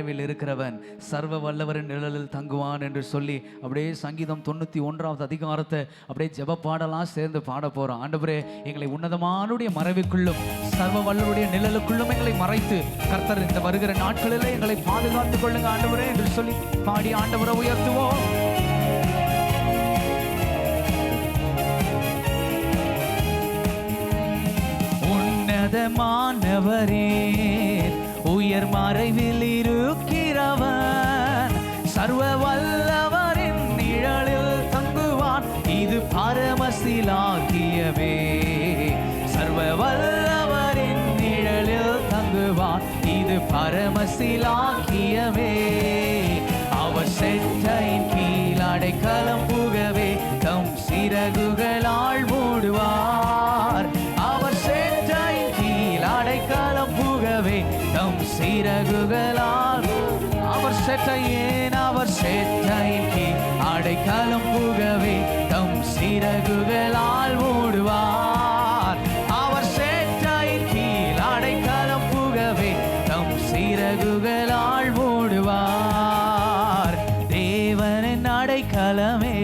மறைவில் இருக்கிறவன் சர்வ வல்லவரின் நிழலில் தங்குவான் என்று சொல்லி அப்படியே சங்கீதம் 91வது அதிகாரத்தை அப்படியே ஜெப பாடலாம் சேர்ந்து பாட போறோம். ஆண்டவரே, எங்களை உன்னதமானுடைய மறைவுக்குள்ளும் சர்வ வல்லவருடைய நிழலுக்குள்ளும் எங்களை மறைத்து கர்த்தர் இந்த வருகிற நாட்களிலே எங்களை பாதுகாத்துக் கொள்ளுங்க ஆண்டவரே என்று சொல்லி பாடி ஆண்டவரை உயர்த்துவோம். உன்னதமானவரே, உயர் மறைவில் இருக்கிறவன் சர்வ வல்லவரின் நிழலில் தங்குவான். இது பரமசிலாகியவே, சர்வ வல்லவரின் நிழலில் தங்குவான். இது பரமசிலாகியவே. அவர் செட்டையின் கீழ் அடைக்கலம் புகவே தம் சிறகுகளால் மூடுவார். அவர் செட்டையின் கீழ் அடைக்கலம் புகவே தம் சிறகுகளால். அவர் செட்டையின் கீழ் அடைக்கலம் புகவே தம் சிறகுகளால் மூடுவார். அவர் செட்டையின் கீழ் அடைக்கலம் புகவே தம் சிறகுகளால் மூடுவார். தேவனின் அடைக்கலமே,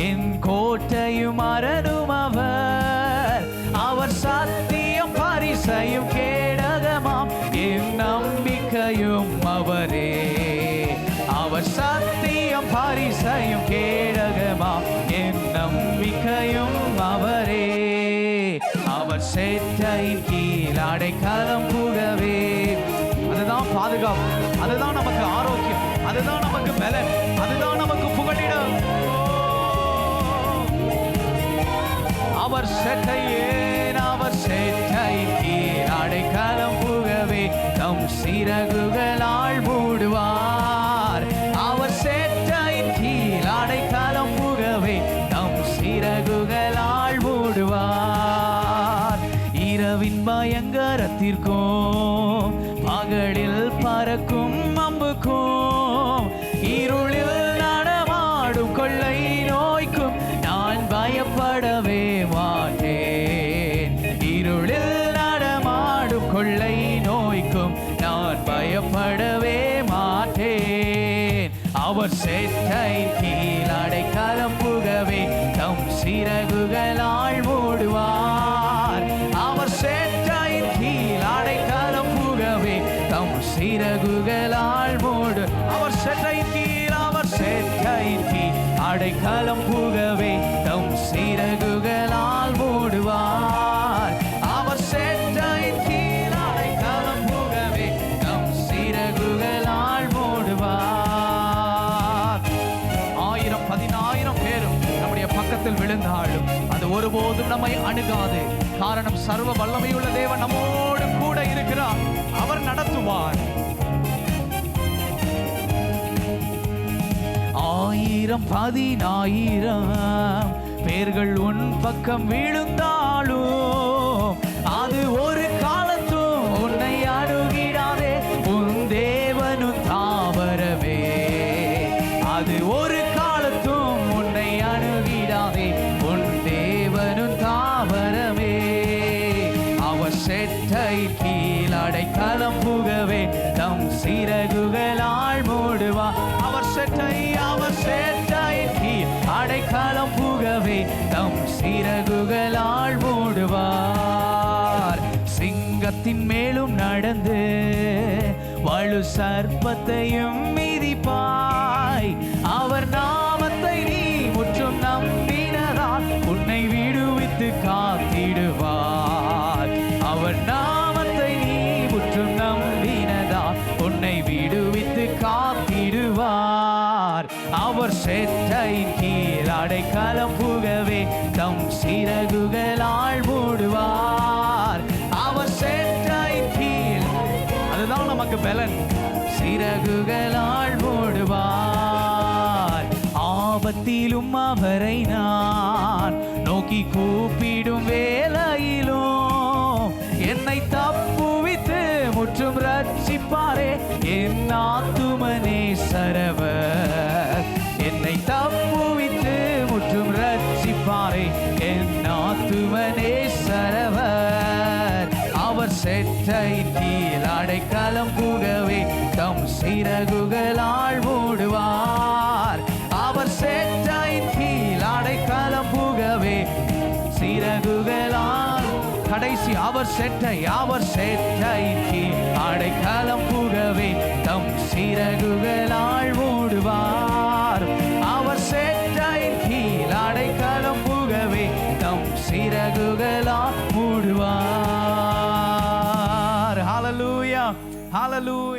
என் கோட்டையும் அரணும் அவர். அவர் சத்தியம் பரிசையும் கேடகமாம், என் நம்பிக்கையும் அவரே. அவர் சத்தியம் பரிசையும் கேடகமாம், என் நம்பிக்கையும் அவரே. அவர் செட்டையின் கீழ் அடைக்கலம் புகவே. அதுதான் பாதுகாப்பு, அதுதான் நமக்கு ஆரோக்கியம், அதுதான் நமக்கு பலன், அதுதான் நமக்கு புகலிடம். அவர் செட்டையின் கீழ் அடைக்கலம் புகவே தம் சிறகுகளால் மூடுவார். அவர் செட்டையின் கீழ் அடைக்கலம் புகவே தம் சிறகுகளால் மூடுவார். இரவின் பயங்கரத்திற்கும் பகலில் பறக்கும் அம்புக்கும் இருளில் நடமாடும் கொள்ளை நோய்க்கும் நான் பயப்படவே மாட்டேன். இருளில் நடமாடும் கொள்ளை நோய்க்கும் நான் பயப்படவே மாட்டேன். அவர் செட்டையின் கீழ் அடைக்கலம் புகவே தம் சிறகுகளால் மூடுவார். அவர் செட்டையின் கீழ் அடைக்கலம் புகவே தம் சிறகுகளால் மூடு. அவர் செட்டையின் கீழ் அடைக்கலம் புகவே தம் சிறகுகளால் மூடுவார். அவர் செட்டையின் கீழ் அடைக்கலம் புகவே தம் சிறகுகளால் மூடுவார். 1000 10,000 பேரும் நம்முடைய பக்கத்தில் விழுந்தாலும் அது ஒருபோதும் நம்மை அணுகாது. காரணம், சர்வ வல்லமையுள்ள தேவன் நம்மோடு கூட இருக்கிறார். அவர் நடத்துவார். 1000 10,000 பேர்கள் உன் பக்கம் விழுந்தாலும் அது ஒரு காலத்தும் உன்னை அணுகிடாதே. உன் தேவனும் தாவரவே, அது ஒரு காலத்தும் உன்னை அணுகிடாதே. உன் தேவனும் தாவரவே. அவர் செட்டையின் கீழ் அடைக்கலம் புகவே தம் சிறகுகளால் மூடுவார். அவர் செட்டையின் கீழ் அடைக்கலம் புகவே தம் சிறகுகளால் மூடுவார். சிங்கத்தின் மேலும் நடந்து வலு சர்ப்பத்தையும் மிதிப்பாய். அவர் நாமத்தை நீ முற்றும் நம்பினதால் உன்னை விடுவித்து காத்திடுவார். அவர் நாமத்தை நீ முற்றும் நம்பினதால் உன்னை விடுவித்து காத்திடுவார். அவர் செட்டையின் கீழ் அடைக்கலம் புகவே தம் சிறகுகளால் மூடுவார். அவர் செட்டையின் கீழ், அதுதான் நமக்கு பலன், சிறகுகளால் மூடுவார். ஆபத்திலும் அவரை நான் நோக்கி கூப்பிடும் வேளையிலும் என்னை தப்புவித்து முற்றும் ரட்சிப்பாரே. என் ஆத்துமனே சரவர் என்னை தப்புவித்து முற்றும் ரட்சிப்பாரே. என் ஆத்துமனே சரவர். அவர் செட்டையின் கீழ் அடைக்கலம் புகவே தம் அவர் செட்டைக்கு அடைக்கலம் புகவே தம் சிறகுகளால் மூடுவார். அவர் செட்டையின் கீழ் அடைக்கலம் புகவே தம் சிறகுகளால் மூடுவார். ஹalleluya, ஹalleluya.